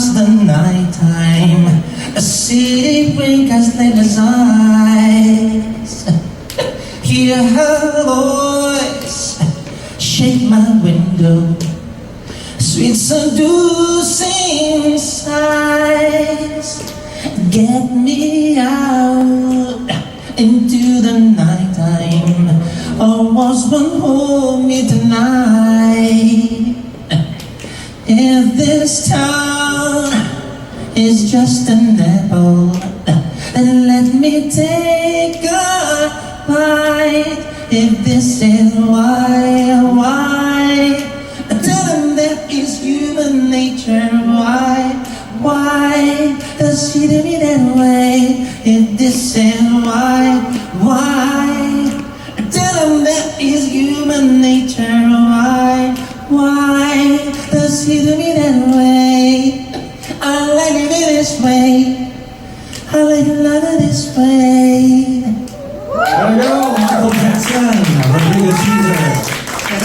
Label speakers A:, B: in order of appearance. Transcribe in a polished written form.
A: past the night time, a city blinkers late as eyes. Hear her voice shake my window, sweet seducing sighs. Get me out into the nighttime. Oh, was one hold me tonight. If this town is just an apple, then let me take a bite. If this is why, tell them that is human nature. Why does she do me that way? If this is why, tell them that is human nature. Why does he do me that way? I like it this way. I like it this way.
B: There we go, Michael Jackson, Rodrigo Caesar.